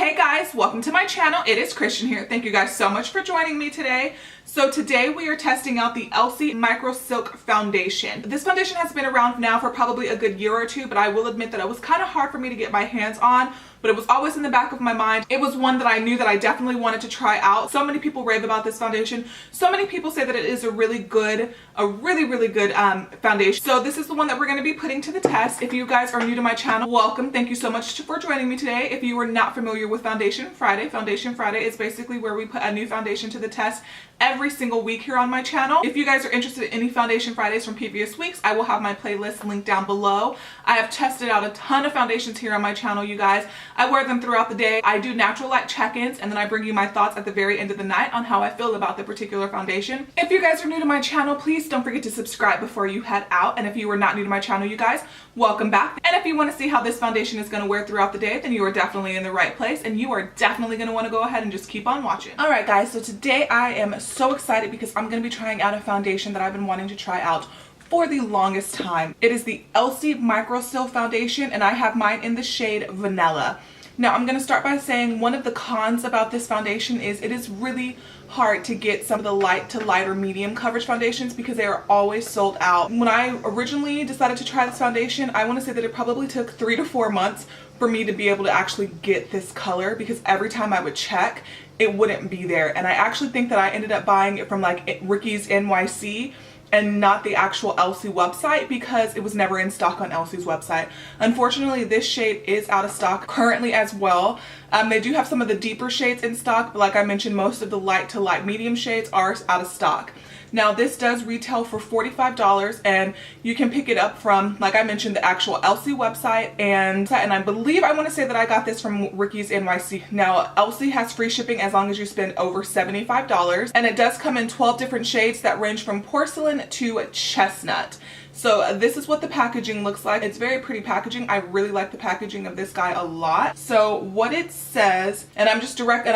Hey guys, welcome to my channel. It is Christian here. Thank you guys so much for joining me today. So today we are testing out the Elcie Micro Silk Foundation. This foundation has been around now for probably a good year or two, but I will admit that it was kind of hard for me to get my hands on, but it was always in the back of my mind. It was one that I knew that I definitely wanted to try out. So many people rave about this foundation. So many people say that it is a really good foundation. So this is the one that we're going to be putting to the test. If you guys are new to my channel, welcome. Thank you so much for joining me today. If you are not familiar with Foundation Friday is basically where we put a new foundation to the test every single week here on my channel. If you guys are interested in any Foundation Fridays from previous weeks, I will have my playlist linked down below. I have tested out a ton of foundations here on my channel, you guys. I wear them throughout the day. I do natural light check-ins, and then I bring you my thoughts at the very end of the night on how I feel about the particular foundation. If you guys are new to my channel, please don't forget to subscribe before you head out. And if you are not new to my channel, you guys, welcome back. And if you want to see how this foundation is going to wear throughout the day, then you are definitely in the right place, and you are definitely going to want to go ahead and just keep on watching. All right, guys, so today I am so excited because I'm going to be trying out a foundation that I've been wanting to try out for the longest time. It is the Elcie Micro Silk Foundation, and I have mine in the shade Vanilla. Now, I'm going to start by saying one of the cons about this foundation is it is really hard to get some of the light to lighter medium coverage foundations because they are always sold out. When I originally decided to try this foundation, I want to say that it probably took 3 to 4 months for me to be able to actually get this color, because every time I would check, it wouldn't be there. And I actually think that I ended up buying it from like Ricky's NYC and not the actual Elcie website, because it was never in stock on Elcie's website. Unfortunately, this shade is out of stock currently as well. They do have some of the deeper shades in stock, but like I mentioned, most of the light to light medium shades are out of stock. Now, this does retail for $45, and you can pick it up from, like I mentioned, the actual Elcie website, and I believe I want to say that I got this from Ricky's NYC. Now, Elcie has free shipping as long as you spend over $75, and it does come in 12 different shades that range from porcelain to chestnut. So this is what the packaging looks like. It's very pretty packaging. I really like the packaging of this guy a lot. So what it says, and I'm just directly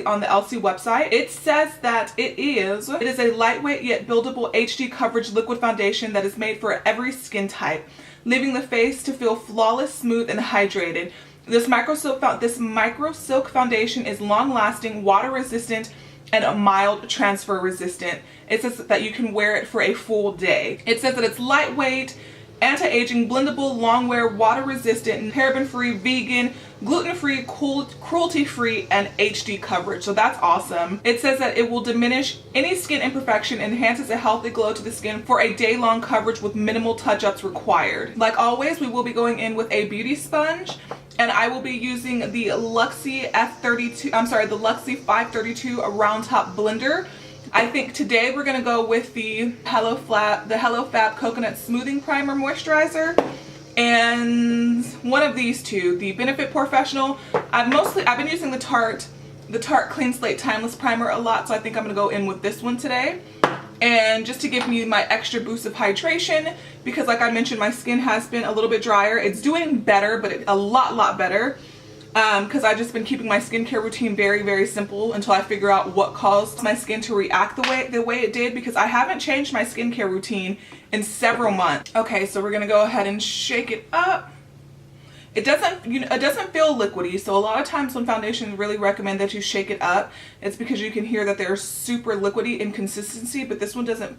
on the Elcie website. It says that it is a lightweight yet buildable HD coverage liquid foundation that is made for every skin type, leaving the face to feel flawless, smooth, and hydrated. This micro silk foundation is long lasting, water resistant, and a mild transfer resistant. It says that you can wear it for a full day. It says that it's lightweight, anti-aging, blendable, long wear, water resistant, paraben free, vegan, gluten free, cruelty free, and HD coverage. So that's awesome. It says that it will diminish any skin imperfection, enhances a healthy glow to the skin for a day-long coverage with minimal touch-ups required. Like always, we will be going in with a beauty sponge, and I will be using the Luxie Luxie 532 round top blender. I think today we're gonna go with the Hello Fab Coconut Smoothing Primer Moisturizer, and one of these two, the Benefit Professional. I've been using the Tarte Clean Slate Timeless Primer a lot, so I think I'm gonna go in with this one today. And just to give me my extra boost of hydration, because like I mentioned, my skin has been a little bit drier. It's doing better, but a lot better. Because I've just been keeping my skincare routine very simple until I figure out what caused my skin to react the way it did, because I haven't changed my skincare routine in several months. Okay, so we're gonna go ahead and shake it up. It doesn't feel liquidy, so a lot of times when foundations really recommend that you shake it up, it's because you can hear that they're super liquidy in consistency, but this one doesn't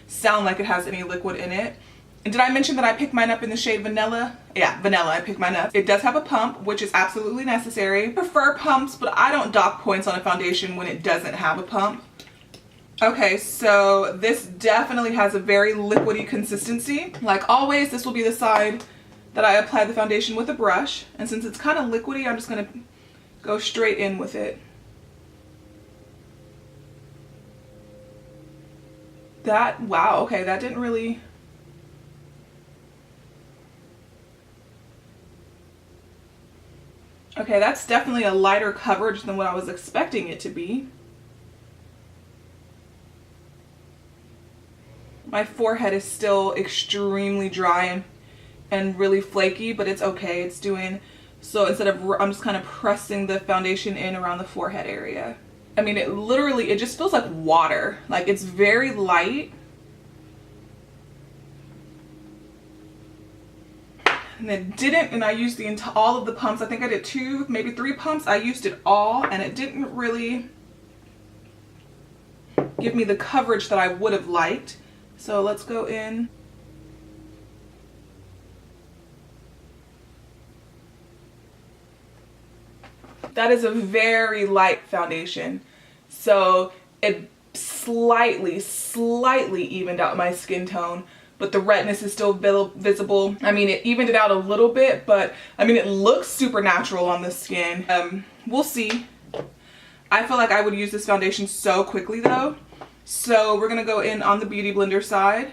sound like it has any liquid in it. And did I mention that I picked mine up in the shade Vanilla? Yeah, Vanilla, I picked mine up. It does have a pump, which is absolutely necessary. I prefer pumps, but I don't dock points on a foundation when it doesn't have a pump. Okay, so this definitely has a very liquidy consistency. Like always, this will be the side that I apply the foundation with a brush. And since it's kind of liquidy, I'm just gonna go straight in with it. Wow, okay, that didn't really... Okay, that's definitely a lighter coverage than what I was expecting it to be. My forehead is still extremely dry and really flaky, but it's okay. It's doing so. Instead of, I'm just kind of pressing the foundation in around the forehead area. I mean, it just feels like water. Like, it's very light. and it didn't, and I used all of the pumps. I think I did 2, maybe 3 pumps. I used it all, and it didn't really give me the coverage that I would have liked. So let's go in. That is a very light foundation. So it slightly evened out my skin tone, but the redness is still visible. I mean, it evened it out a little bit, but I mean, it looks super natural on the skin. We'll see. I feel like I would use this foundation so quickly though. So we're gonna go in on the Beauty Blender side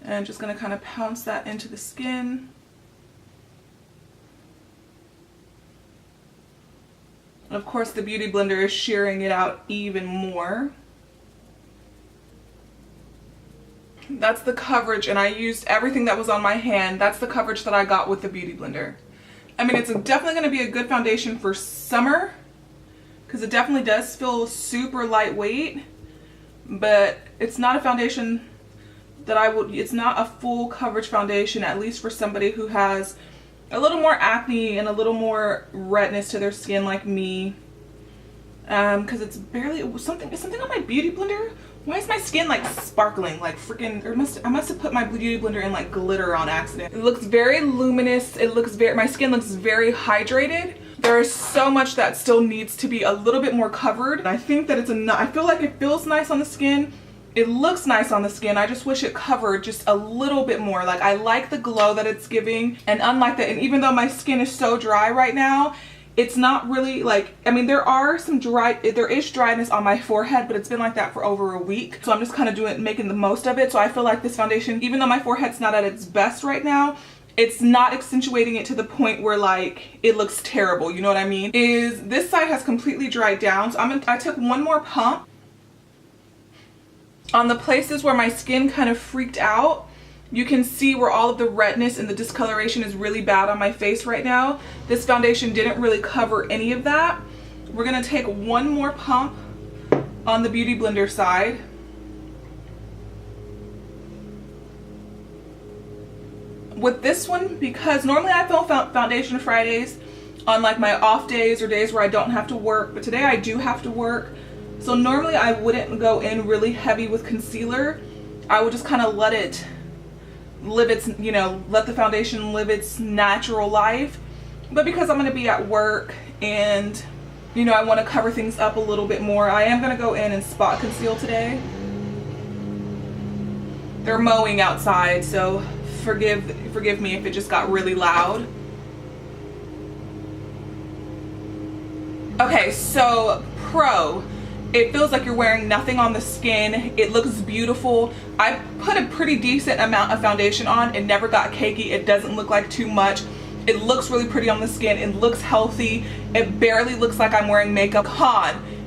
and just gonna kind of pounce that into the skin. Of course, the Beauty Blender is shearing it out even more. That's the coverage, and I used everything that was on my hand. That's the coverage that I got with the Beauty Blender. I mean, it's definitely going to be a good foundation for summer because it definitely does feel super lightweight, but it's not a foundation that it's not a full coverage foundation, at least for somebody who has a little more acne and a little more redness to their skin like me. Because it's barely something on my Beauty Blender. Why is my skin like sparkling like freaking, I must have put my Beauty Blender in like glitter on accident. It looks very luminous. My skin looks very hydrated. There is so much that still needs to be a little bit more covered. And I think that I feel like it feels nice on the skin. It looks nice on the skin. I just wish it covered just a little bit more. Like, I like the glow that it's giving. And unlike that, and even though my skin is so dry right now, it's not really like, I mean, there is dryness on my forehead, but it's been like that for over a week. So I'm just kind of making the most of it. So I feel like this foundation, even though my forehead's not at its best right now, it's not accentuating it to the point where like it looks terrible. You know what I mean? This side has completely dried down. So I took one more pump on the places where my skin kind of freaked out. You can see where all of the redness and the discoloration is really bad on my face right now. This foundation didn't really cover any of that. We're gonna take one more pump on the Beauty Blender side. With this one, because normally I film foundation Fridays on like my off days or days where I don't have to work, but today I do have to work. So normally I wouldn't go in really heavy with concealer. I would just kind of let it live its, let the foundation live its natural life. But because I'm going to be at work and, I want to cover things up a little bit more, I am going to go in and spot conceal today. They're mowing outside, so forgive me if it just got really loud. Okay, so it feels like you're wearing nothing on the skin. It looks beautiful. I put a pretty decent amount of foundation on. It never got cakey. It doesn't look like too much. It looks really pretty on the skin. It looks healthy. It barely looks like I'm wearing makeup.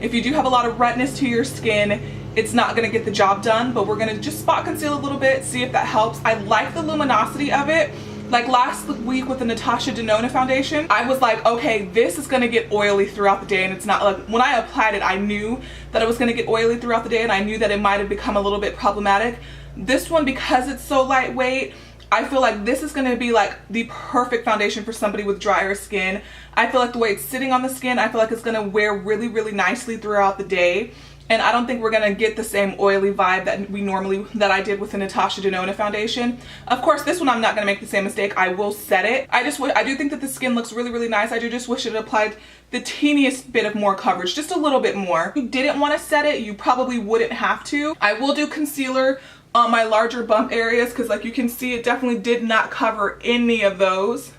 If you do have a lot of redness to your skin, it's not gonna get the job done, but we're gonna just spot conceal a little bit, see if that helps. I like the luminosity of it. Like last week with the Natasha Denona foundation, I was like, okay, this is gonna get oily throughout the day, and it's not like, when I applied it, I knew that it was gonna get oily throughout the day, and I knew that it might have become a little bit problematic. This one, because it's so lightweight, I feel like this is gonna be like the perfect foundation for somebody with drier skin. I feel like the way it's sitting on the skin, I feel like it's gonna wear really, really nicely throughout the day. And I don't think we're gonna get the same oily vibe that I did with the Natasha Denona foundation. Of course, this one I'm not gonna make the same mistake. I will set it. I do think that the skin looks really, really nice. I do just wish it applied the teeniest bit of more coverage, just a little bit more. If you didn't want to set it, you probably wouldn't have to. I will do concealer on my larger bump areas because, like you can see, it definitely did not cover any of those.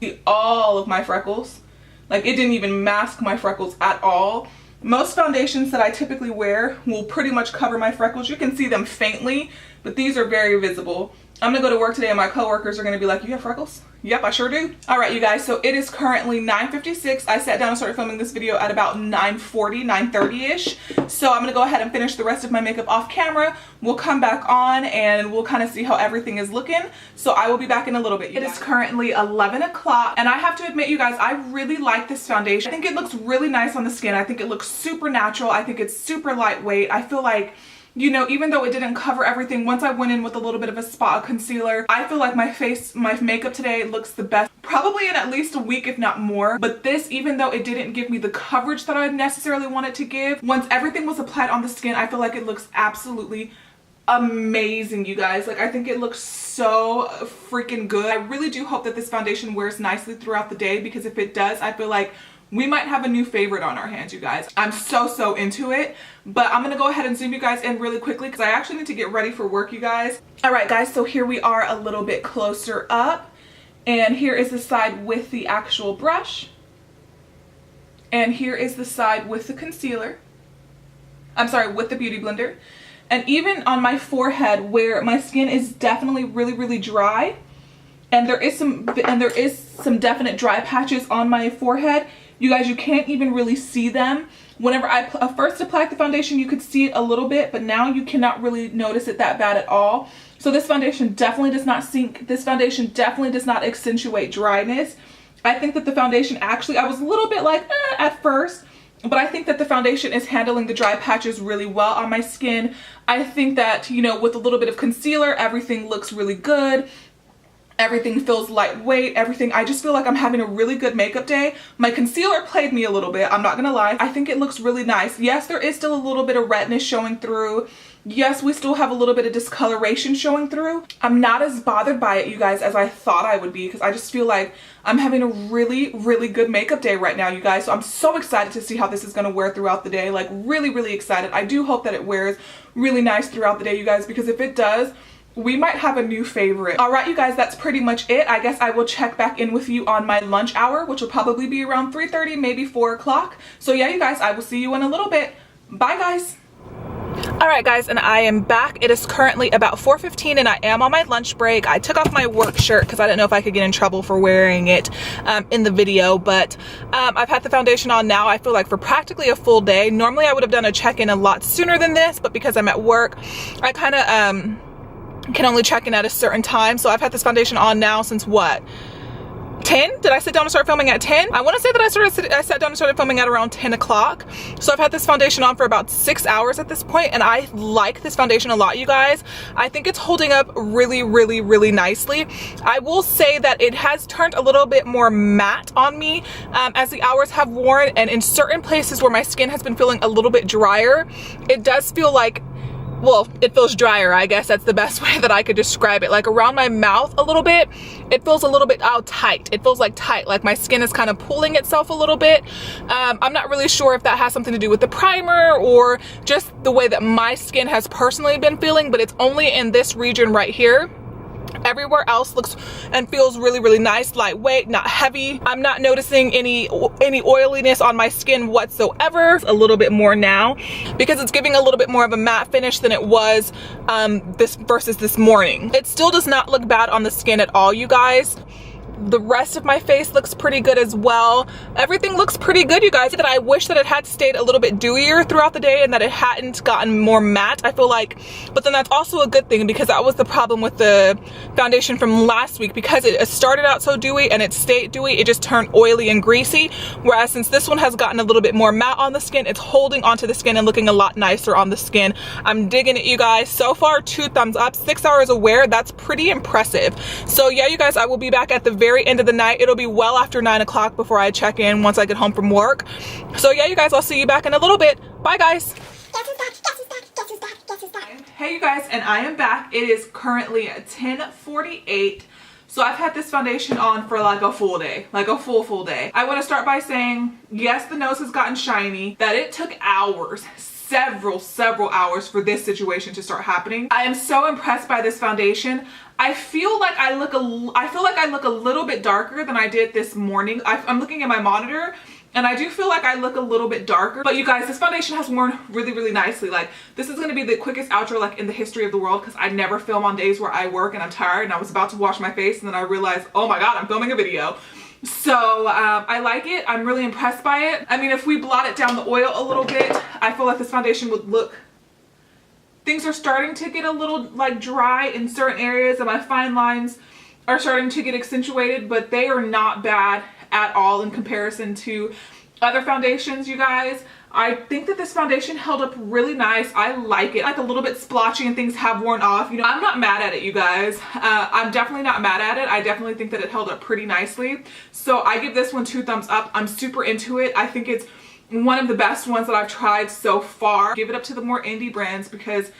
See all of my freckles. Like, it didn't even mask my freckles at all. Most foundations that I typically wear will pretty much cover my freckles. You can see them faintly, but these are very visible. I'm gonna go to work today and my coworkers are gonna be like, you have freckles? Yep, I sure do. All right, you guys, so it is currently 9:56. I sat down and started filming this video at about 9:40, 9:30-ish. So I'm gonna go ahead and finish the rest of my makeup off camera. We'll come back on and we'll kind of see how everything is looking. So I will be back in a little bit. It is currently 11 o'clock and I have to admit, you guys, I really like this foundation. I think it looks really nice on the skin. I think it looks super natural. I think it's super lightweight. I feel like you know, even though it didn't cover everything, once I went in with a little bit of a spot of concealer, I feel like my makeup today looks the best probably in at least a week, if not more. But this, even though it didn't give me the coverage that I necessarily wanted to give, once everything was applied on the skin, I feel like it looks absolutely amazing, you guys. Like, I think it looks so freaking good. I really do hope that this foundation wears nicely throughout the day, because if it does, I feel like we might have a new favorite on our hands, you guys. I'm so into it. But I'm gonna go ahead and zoom you guys in really quickly because I actually need to get ready for work, you guys. All right, guys, so here we are a little bit closer up. And here is the side with the actual brush. And here is the side with the concealer. I'm sorry, with the Beauty Blender. And even on my forehead, where my skin is definitely really dry, and there is some definite dry patches on my forehead. You guys, you can't even really see them. Whenever I first applied the foundation, you could see it a little bit, but now you cannot really notice it that bad at all. So this foundation definitely does not sink. This foundation definitely does not accentuate dryness. I think that the foundation actually, I was a little bit like, at first, but I think that the foundation is handling the dry patches really well on my skin. I think that, you know, with a little bit of concealer, everything looks really good. Everything feels lightweight, everything. I just feel like I'm having a really good makeup day. My concealer played me a little bit, I'm not gonna lie. I think it looks really nice. Yes, there is still a little bit of redness showing through. Yes, we still have a little bit of discoloration showing through. I'm not as bothered by it, you guys, as I thought I would be, because I just feel like I'm having a really good makeup day right now, you guys. So I'm so excited to see how this is gonna wear throughout the day. Like, really excited. I do hope that it wears really nice throughout the day, you guys, because if it does, we might have a new favorite. All right, you guys, that's pretty much it. I guess I will check back in with you on my lunch hour, which will probably be around 3:30, maybe 4 o'clock. So yeah, you guys, I will see you in a little bit. Bye, guys. All right, guys, and I am back. It is currently about 4:15 and I am on my lunch break. I took off my work shirt because I didn't know if I could get in trouble for wearing it in the video, but I've had the foundation on now, I feel like, for practically a full day. Normally I would have done a check-in a lot sooner than this, but because I'm at work, I kind of can only check in at a certain time. So I've had this foundation on now since what? 10? Did I sit down and start filming at 10? I want to say that I sat down and started filming at around 10 o'clock. So I've had this foundation on for about 6 hours at this point, and I like this foundation a lot, you guys. I think it's holding up really nicely. I will say that it has turned a little bit more matte on me as the hours have worn, and in certain places where my skin has been feeling a little bit drier, it does feel like, well, it feels drier, I guess that's the best way that I could describe it. Like around my mouth a little bit, it feels a little bit tight. It feels like tight, like my skin is kind of pulling itself a little bit. I'm not really sure if that has something to do with the primer or just the way that my skin has personally been feeling, but it's only in this region right here. Everywhere else looks and feels really nice, lightweight, not heavy. I'm not noticing any oiliness on my skin whatsoever. A little bit more now because it's giving a little bit more of a matte finish than it was this morning. It still does not look bad on the skin at all, you guys. The rest of my face looks pretty good as well. Everything looks pretty good, you guys. That I wish that it had stayed a little bit dewier throughout the day and that it hadn't gotten more matte, I feel like. But then that's also a good thing, because that was the problem with the foundation from last week. Because it started out so dewy and it stayed dewy, it just turned oily and greasy. Whereas since this one has gotten a little bit more matte on the skin, it's holding onto the skin and looking a lot nicer on the skin. I'm digging it, you guys. So far, 2 thumbs up. 6 hours of wear, that's pretty impressive. So yeah, you guys, I will be back at the very end of the night. It'll be well after 9 o'clock before I check in once I get home from work. So yeah, you guys, I'll see you back in a little bit. Bye, guys. Hey, you guys, and I am back. It is currently 10:48. So I've had this foundation on for like a full day, like a full day. I want to start by saying, yes, the nose has gotten shiny, that it took hours, several hours for this situation to start happening. I am so impressed by this foundation. I feel like I look a little bit darker than I did this morning. I'm looking at my monitor and I do feel like I look a little bit darker. But you guys, this foundation has worn really nicely. Like, this is gonna be the quickest outro like in the history of the world, because I never film on days where I work and I'm tired, and I was about to wash my face and then I realized, oh my god, I'm filming a video. So I like it. I'm really impressed by it. I mean, if we blotted down the oil a little bit, I feel like this foundation would look, things are starting to get a little like dry in certain areas, and my fine lines are starting to get accentuated, but they are not bad at all in comparison to other foundations, you guys. I think that this foundation held up really nice. I like it. Like a little bit splotchy and things have worn off. You know, I'm not mad at it, you guys. I'm definitely not mad at it. I definitely think that it held up pretty nicely. So I give this one 2 thumbs up. I'm super into it. I think it's one of the best ones that I've tried so far. Give it up to the more indie brands because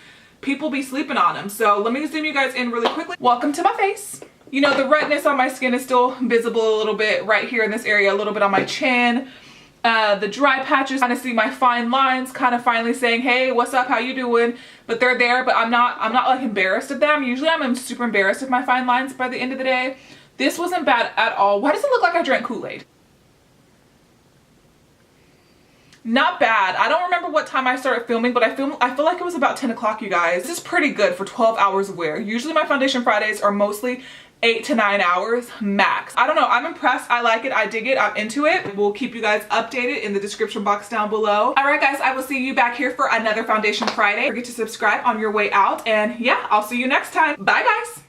people be sleeping on them. So let me zoom you guys in really quickly. Welcome to my face. You know, the redness on my skin is still visible a little bit right here in this area, a little bit on my chin. The dry patches, kind of see my fine lines kind of finally saying, hey, what's up, how you doing? But they're there, but I'm not like embarrassed of them. Usually I'm super embarrassed of my fine lines by the end of the day. This wasn't bad at all. Why does it look like I drank Kool-Aid? Not bad. I don't remember what time I started filming, but I feel like it was about 10 o'clock, you guys. This is pretty good for 12 hours of wear. Usually my foundation Fridays are mostly 8 to 9 hours max. I don't know. I'm impressed. I like it. I dig it. I'm into it. We'll keep you guys updated in the description box down below. All right, guys, I will see you back here for another Foundation Friday. Don't forget to subscribe on your way out. And yeah, I'll see you next time. Bye, guys.